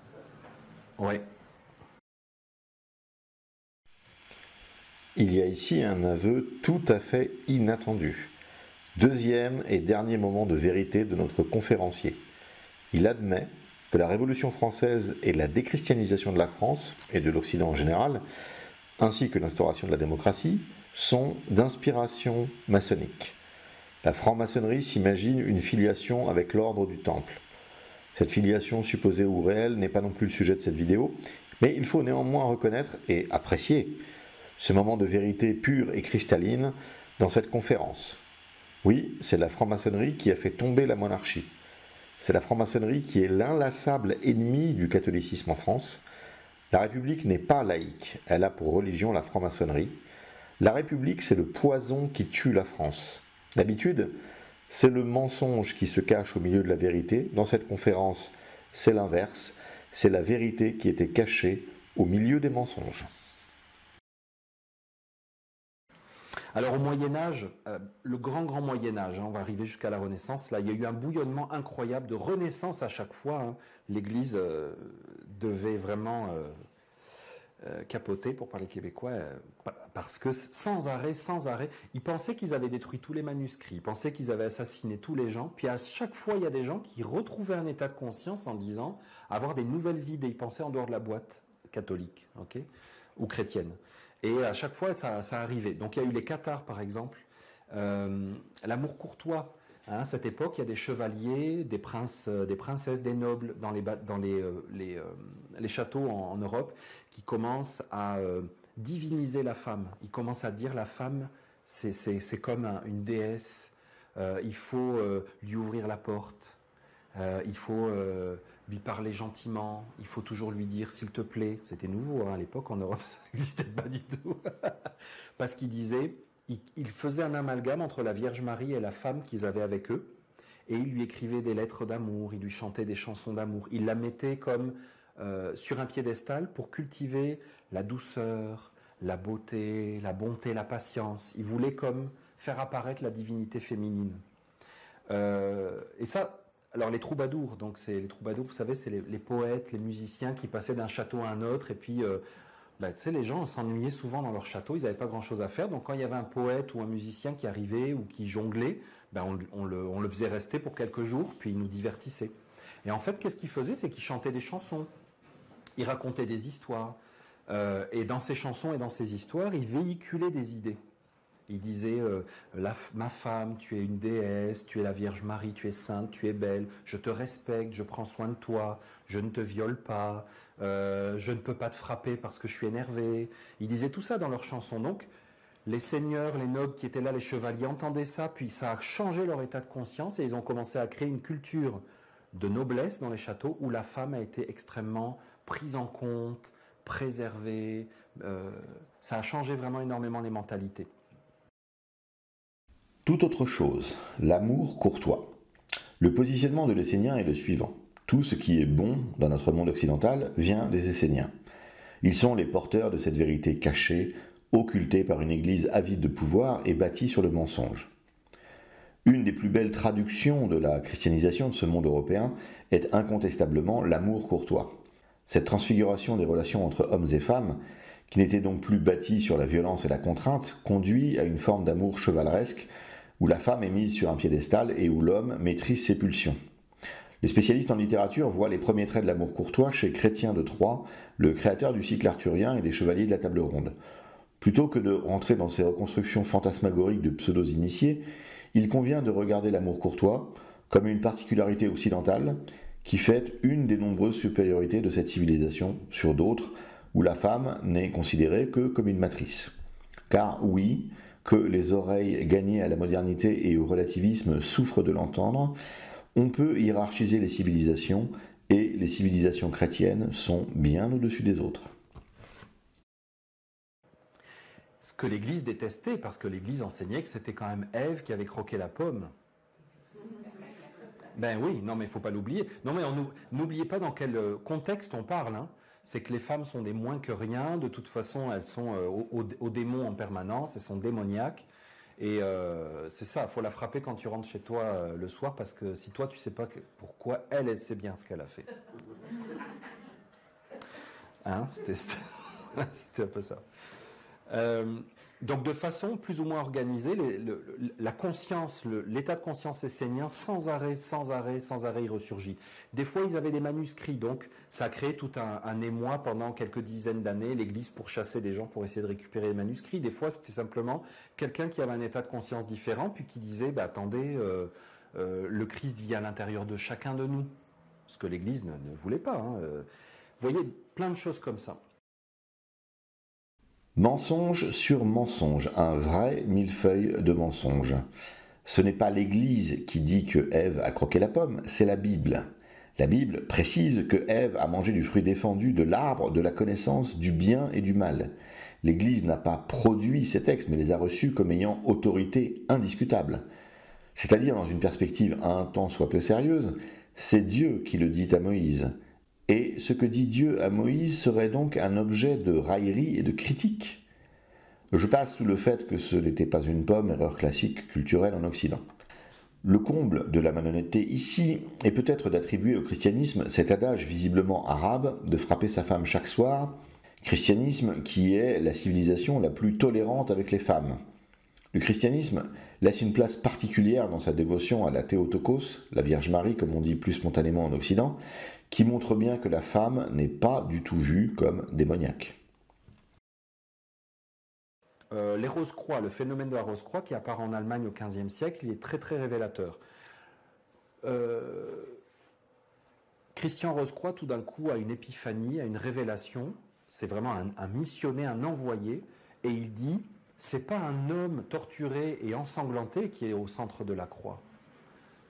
Ouais. Il y a ici un aveu tout à fait inattendu. Deuxième et dernier moment de vérité de notre conférencier. Il admet que la Révolution française et la déchristianisation de la France et de l'Occident en général, ainsi que l'instauration de la démocratie, sont d'inspiration maçonnique. La franc-maçonnerie s'imagine une filiation avec l'ordre du Temple. Cette filiation supposée ou réelle n'est pas non plus le sujet de cette vidéo, mais il faut néanmoins reconnaître et apprécier ce moment de vérité pure et cristalline dans cette conférence. Oui, c'est la franc-maçonnerie qui a fait tomber la monarchie. C'est la franc-maçonnerie qui est l'inlassable ennemi du catholicisme en France. La République n'est pas laïque, elle a pour religion la franc-maçonnerie. La République, c'est le poison qui tue la France. D'habitude, c'est le mensonge qui se cache au milieu de la vérité. Dans cette conférence, c'est l'inverse. C'est la vérité qui était cachée au milieu des mensonges. Alors au Moyen-Âge, le grand Moyen-Âge, on va arriver jusqu'à la Renaissance, là il y a eu un bouillonnement incroyable de renaissance à chaque fois. L'Église devait vraiment capoter, pour parler québécois, parce que sans arrêt, ils pensaient qu'ils avaient détruit tous les manuscrits, ils pensaient qu'ils avaient assassiné tous les gens, puis à chaque fois il y a des gens qui retrouvaient un état de conscience en disant avoir des nouvelles idées, ils pensaient en dehors de la boîte catholique, okay, ou chrétienne. Et à chaque fois, ça arrivait. Donc il y a eu les cathares, par exemple, l'amour courtois. À cette époque, il y a des chevaliers, des princes, des princesses, des nobles dans les châteaux en Europe qui commencent à diviniser la femme. Ils commencent à dire la femme, c'est comme une déesse. Il faut lui ouvrir la porte. Il faut lui parler gentiment, il faut toujours lui dire s'il te plaît. C'était nouveau à l'époque en Europe, ça n'existait pas du tout. Parce qu'il disait, il faisait un amalgame entre la Vierge Marie et la femme qu'ils avaient avec eux, et il lui écrivait des lettres d'amour, il lui chantait des chansons d'amour. Il la mettait comme sur un piédestal pour cultiver la douceur, la beauté, la bonté, la patience. Il voulait comme faire apparaître la divinité féminine. Et ça... Alors les troubadours, vous savez, c'est les poètes, les musiciens qui passaient d'un château à un autre, et puis les gens s'ennuyaient souvent dans leur château, ils n'avaient pas grand-chose à faire, donc quand il y avait un poète ou un musicien qui arrivait ou qui jonglait, on le faisait rester pour quelques jours, puis il nous divertissait. Et en fait, qu'est-ce qu'il faisait? C'est qu'il chantait des chansons, il racontait des histoires, et dans ces chansons et dans ces histoires, il véhiculait des idées. Il disait ma femme, tu es une déesse, tu es la Vierge Marie, tu es sainte, tu es belle, je te respecte, je prends soin de toi, je ne te viole pas, je ne peux pas te frapper parce que je suis énervé. Il disait tout ça dans leurs chansons. Donc, les seigneurs, les nobles qui étaient là, les chevaliers entendaient ça, puis ça a changé leur état de conscience et ils ont commencé à créer une culture de noblesse dans les châteaux où la femme a été extrêmement prise en compte, préservée. Ça a changé vraiment énormément les mentalités. Tout autre chose, l'amour courtois. Le positionnement de l'Essénien est le suivant. Tout ce qui est bon dans notre monde occidental vient des Esséniens. Ils sont les porteurs de cette vérité cachée, occultée par une église avide de pouvoir et bâtie sur le mensonge. Une des plus belles traductions de la christianisation de ce monde européen est incontestablement l'amour courtois. Cette transfiguration des relations entre hommes et femmes, qui n'était donc plus bâtie sur la violence et la contrainte, conduit à une forme d'amour chevaleresque où la femme est mise sur un piédestal et où l'homme maîtrise ses pulsions. Les spécialistes en littérature voient les premiers traits de l'amour courtois chez Chrétien de Troyes, le créateur du cycle arthurien et des chevaliers de la table ronde. Plutôt que de rentrer dans ces reconstructions fantasmagoriques de pseudo-initiés, il convient de regarder l'amour courtois comme une particularité occidentale qui fait une des nombreuses supériorités de cette civilisation sur d'autres où la femme n'est considérée que comme une matrice. Car oui, que les oreilles gagnées à la modernité et au relativisme souffrent de l'entendre, on peut hiérarchiser les civilisations et les civilisations chrétiennes sont bien au-dessus des autres. Ce que l'Église détestait, parce que l'Église enseignait que c'était quand même Ève qui avait croqué la pomme. Ben oui, non mais il ne faut pas l'oublier. Non mais n'oubliez pas dans quel contexte on parle. Hein. C'est que les femmes sont des moins que rien. De toute façon, elles sont au démon en permanence. Elles sont démoniaques. Et c'est ça, il faut la frapper quand tu rentres chez toi le soir, parce que si toi tu ne sais pas pourquoi, elle sait bien ce qu'elle a fait. Hein, c'était un peu ça. Donc de façon plus ou moins organisée, la conscience, l'état de conscience essénien sans arrêt il ressurgit. Des fois ils avaient des manuscrits, donc ça a créé tout un émoi pendant quelques dizaines d'années, l'Église pourchassait des gens pour essayer de récupérer les manuscrits. Des fois c'était simplement quelqu'un qui avait un état de conscience différent, puis qui disait attendez, le Christ vit à l'intérieur de chacun de nous, ce que l'Église ne voulait pas. Hein. Vous voyez, plein de choses comme ça. Mensonge sur mensonge, un vrai millefeuille de mensonges. Ce n'est pas l'Église qui dit que Ève a croqué la pomme, c'est la Bible. La Bible précise que Ève a mangé du fruit défendu de l'arbre de la connaissance du bien et du mal. L'Église n'a pas produit ces textes, mais les a reçus comme ayant autorité indiscutable. C'est-à-dire, dans une perspective un tant soit peu sérieuse, c'est Dieu qui le dit à Moïse. Et ce que dit Dieu à Moïse serait donc un objet de raillerie et de critique. Je passe sous le fait que ce n'était pas une pomme, erreur classique culturelle en Occident. Le comble de la malhonnêteté ici est peut-être d'attribuer au christianisme cet adage visiblement arabe de frapper sa femme chaque soir, christianisme qui est la civilisation la plus tolérante avec les femmes. Le christianisme laisse une place particulière dans sa dévotion à la Théotokos, la Vierge Marie comme on dit plus spontanément en Occident, qui montre bien que la femme n'est pas du tout vue comme démoniaque. Les Rose-Croix, le phénomène de la Rose-Croix qui apparaît en Allemagne au XVe siècle, il est très très révélateur. Christian Rose-Croix tout d'un coup a une épiphanie, a une révélation, c'est vraiment un missionné, un envoyé, et il dit, c'est pas un homme torturé et ensanglanté qui est au centre de la croix.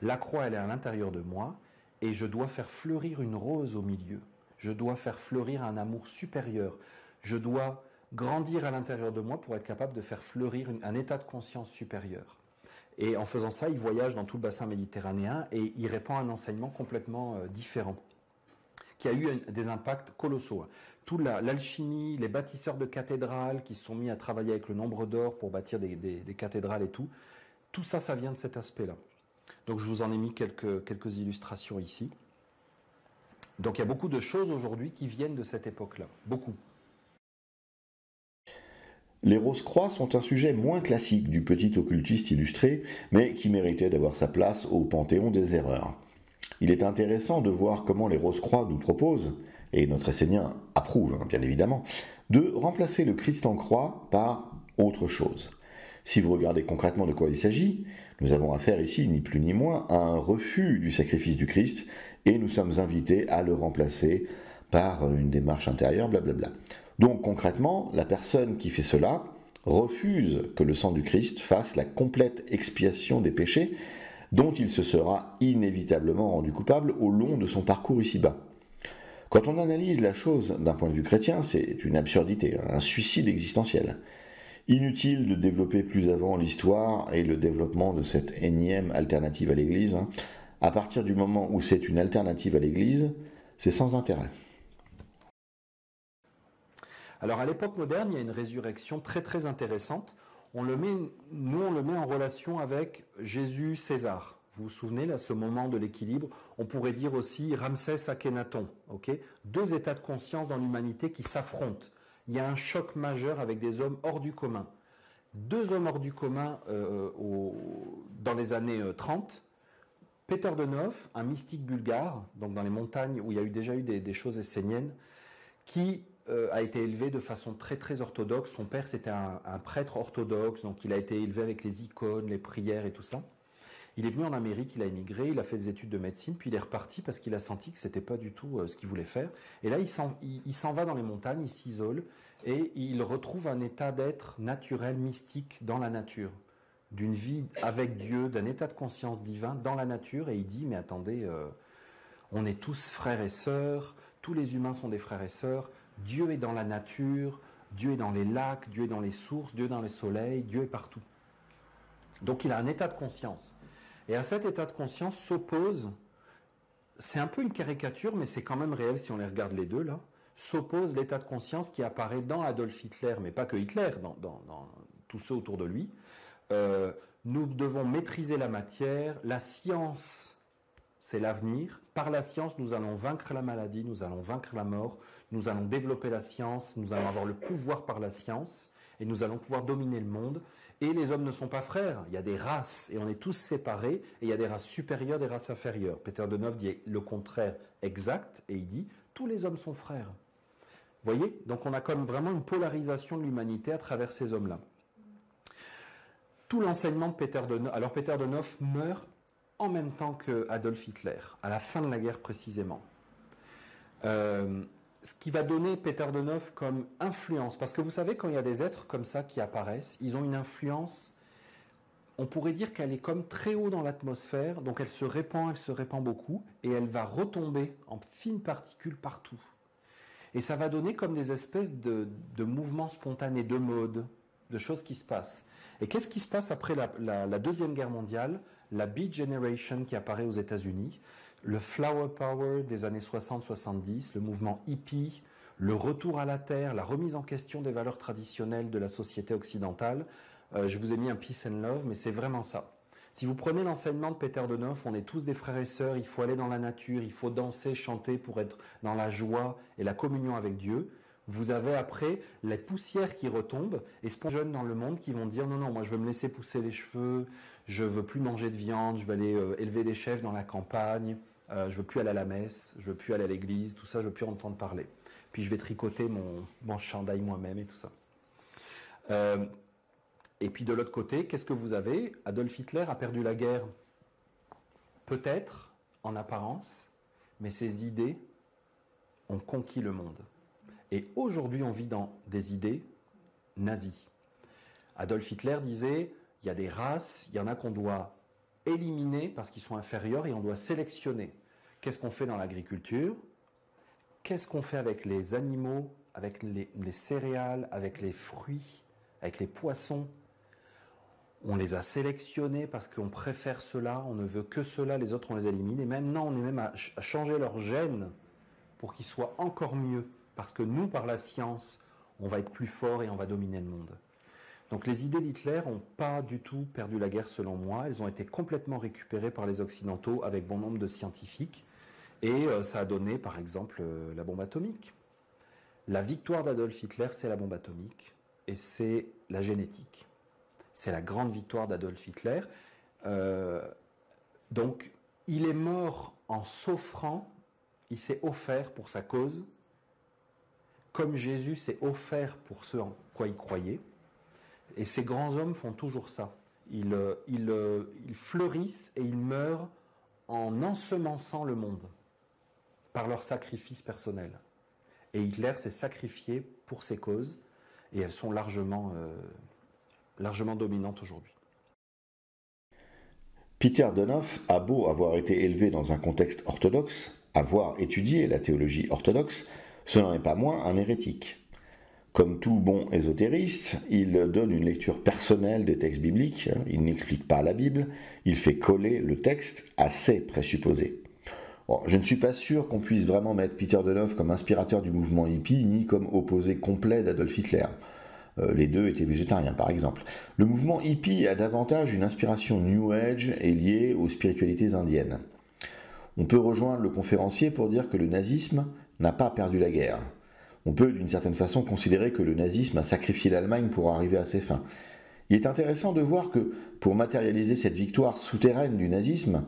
La croix, elle est à l'intérieur de moi, et je dois faire fleurir une rose au milieu. Je dois faire fleurir un amour supérieur. Je dois grandir à l'intérieur de moi pour être capable de faire fleurir un état de conscience supérieur. Et en faisant ça, il voyage dans tout le bassin méditerranéen et il répand un enseignement complètement différent, qui a eu des impacts colossaux. Toute l'alchimie, les bâtisseurs de cathédrales qui se sont mis à travailler avec le nombre d'or pour bâtir des cathédrales et tout ça, ça vient de cet aspect-là. Donc je vous en ai mis quelques illustrations ici. Donc il y a beaucoup de choses aujourd'hui qui viennent de cette époque-là. Beaucoup. Les Rose-Croix sont un sujet moins classique du petit occultiste illustré, mais qui méritait d'avoir sa place au panthéon des erreurs. Il est intéressant de voir comment les Rose-Croix nous proposent, et notre Essénien approuve bien évidemment, de remplacer le Christ en croix par autre chose. Si vous regardez concrètement de quoi il s'agit, nous avons affaire ici, ni plus ni moins, à un refus du sacrifice du Christ, et nous sommes invités à le remplacer par une démarche intérieure, blablabla. Donc concrètement, la personne qui fait cela refuse que le sang du Christ fasse la complète expiation des péchés dont il se sera inévitablement rendu coupable au long de son parcours ici-bas. Quand on analyse la chose d'un point de vue chrétien, c'est une absurdité, un suicide existentiel. Inutile de développer plus avant l'histoire et le développement de cette énième alternative à l'Église. À partir du moment où c'est une alternative à l'Église, c'est sans intérêt. Alors à l'époque moderne, il y a une résurrection très très intéressante. Nous on le met en relation avec Jésus César. Vous vous souvenez, là, ce moment de l'équilibre, on pourrait dire aussi Ramsès Akhenaton. Okay, deux états de conscience dans l'humanité qui s'affrontent. Il y a un choc majeur avec des hommes hors du commun. Deux hommes hors du commun dans les années 30, Peter de Nov, un mystique bulgare, donc dans les montagnes où il y a déjà eu des choses esséniennes, qui a été élevé de façon très très orthodoxe. Son père c'était un prêtre orthodoxe, donc il a été élevé avec les icônes, les prières et tout ça. Il est venu en Amérique, il a émigré, il a fait des études de médecine, puis il est reparti parce qu'il a senti que c'était pas du tout ce qu'il voulait faire. Et là, il s'en va dans les montagnes, il s'isole, et il retrouve un état d'être naturel, mystique dans la nature, d'une vie avec Dieu, d'un état de conscience divin dans la nature, et il dit, mais attendez, on est tous frères et sœurs, tous les humains sont des frères et sœurs, Dieu est dans la nature, Dieu est dans les lacs, Dieu est dans les sources, Dieu est dans les soleils, Dieu est partout. Donc il a un état de conscience. Et à cet état de conscience s'oppose, c'est un peu une caricature, mais c'est quand même réel si on les regarde les deux là, s'oppose l'état de conscience qui apparaît dans Adolf Hitler, mais pas que Hitler, dans tous ceux autour de lui. Nous devons maîtriser la matière, la science, c'est l'avenir. Par la science, nous allons vaincre la maladie, nous allons vaincre la mort, nous allons développer la science, nous allons avoir le pouvoir par la science, et nous allons pouvoir dominer le monde. Et les hommes ne sont pas frères, il y a des races, et on est tous séparés, et il y a des races supérieures, des races inférieures. Peter de Nov dit le contraire exact, et il dit tous les hommes sont frères. Vous voyez? Donc on a comme vraiment une polarisation de l'humanité à travers ces hommes-là. Tout l'enseignement de Peter de Nov, alors Peter de Nov meurt en même temps que Adolf Hitler, à la fin de la guerre précisément. Ce qui va donner Peter de Nov comme influence, parce que vous savez, quand il y a des êtres comme ça qui apparaissent, ils ont une influence, on pourrait dire qu'elle est comme très haut dans l'atmosphère, donc elle se répand beaucoup, et elle va retomber en fines particules partout. Et ça va donner comme des espèces de mouvements spontanés, de modes, de choses qui se passent. Et qu'est-ce qui se passe après la Deuxième Guerre mondiale? La Beat Generation qui apparaît aux États-Unis, le Flower Power des années 60-70, le mouvement hippie, le retour à la terre, la remise en question des valeurs traditionnelles de la société occidentale. Je vous ai mis un Peace and Love, mais c'est vraiment ça. Si vous prenez l'enseignement de Peter de Nov, on est tous des frères et sœurs, il faut aller dans la nature, il faut danser, chanter pour être dans la joie et la communion avec Dieu. Vous avez après les poussières qui retombent et ce jeunes dans le monde qui vont dire non, moi je veux me laisser pousser les cheveux, je veux plus manger de viande, je vais aller élever des chèvres dans la campagne, je veux plus aller à la messe, je veux plus aller à l'église, tout ça, je veux plus entendre parler. Puis je vais tricoter mon chandail moi-même et tout ça. Et puis de l'autre côté, qu'est-ce que vous avez? Adolf Hitler a perdu la guerre, peut-être en apparence, mais ses idées ont conquis le monde. Et aujourd'hui, on vit dans des idées nazies. Adolf Hitler disait, il y a des races, il y en a qu'on doit éliminer parce qu'ils sont inférieurs et on doit sélectionner. Qu'est-ce qu'on fait dans l'agriculture? Qu'est-ce qu'on fait avec les animaux, avec les céréales, avec les fruits, avec les poissons? On les a sélectionnés parce qu'on préfère cela, on ne veut que cela, les autres on les élimine. Et maintenant, on est même à changer leurs gènes pour qu'ils soient encore mieux. Parce que nous, par la science, on va être plus fort et on va dominer le monde. Donc les idées d'Hitler n'ont pas du tout perdu la guerre selon moi. Elles ont été complètement récupérées par les Occidentaux avec bon nombre de scientifiques. Et ça a donné, par exemple, la bombe atomique. La victoire d'Adolf Hitler, c'est la bombe atomique. Et c'est la génétique. C'est la grande victoire d'Adolf Hitler. Donc, il est mort en s'offrant. Il s'est offert pour sa cause. Comme Jésus s'est offert pour ce en quoi il croyait. Et ces grands hommes font toujours ça. Ils fleurissent et ils meurent en ensemençant le monde par leur sacrifice personnel. Et Hitler s'est sacrifié pour ces causes et elles sont largement dominantes aujourd'hui. Peter de Nov a beau avoir été élevé dans un contexte orthodoxe, avoir étudié la théologie orthodoxe, ce n'en est pas moins un hérétique. Comme tout bon ésotériste, il donne une lecture personnelle des textes bibliques, il n'explique pas la Bible, il fait coller le texte à ses présupposés. Bon, je ne suis pas sûr qu'on puisse vraiment mettre Peter de Nov comme inspirateur du mouvement hippie, ni comme opposé complet d'Adolf Hitler. Les deux étaient végétariens, par exemple. Le mouvement hippie a davantage une inspiration New Age et liée aux spiritualités indiennes. On peut rejoindre le conférencier pour dire que le nazisme n'a pas perdu la guerre. On peut d'une certaine façon considérer que le nazisme a sacrifié l'Allemagne pour arriver à ses fins. Il est intéressant de voir que, pour matérialiser cette victoire souterraine du nazisme,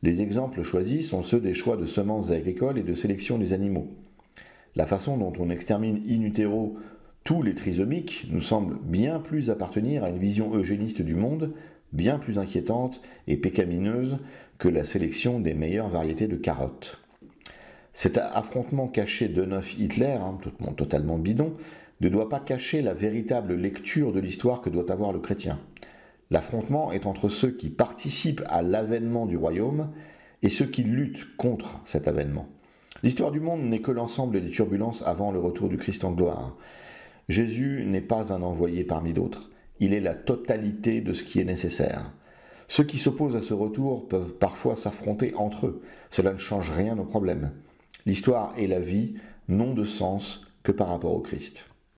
Les exemples choisis sont ceux des choix de semences agricoles et de sélection des animaux. La façon dont on extermine in utero tous les trisomiques nous semble bien plus appartenir à une vision eugéniste du monde, bien plus inquiétante et pécamineuse que la sélection des meilleures variétés de carottes. Cet affrontement caché d'Euneuf-Hitler, totalement bidon, ne doit pas cacher la véritable lecture de l'histoire que doit avoir le chrétien. L'affrontement est entre ceux qui participent à l'avènement du royaume et ceux qui luttent contre cet avènement. L'histoire du monde n'est que l'ensemble des turbulences avant le retour du Christ en gloire. Jésus n'est pas un envoyé parmi d'autres, il est la totalité de ce qui est nécessaire. Ceux qui s'opposent à ce retour peuvent parfois s'affronter entre eux, cela ne change rien au problème. L'histoire et la vie n'ont de sens que par rapport au Christ.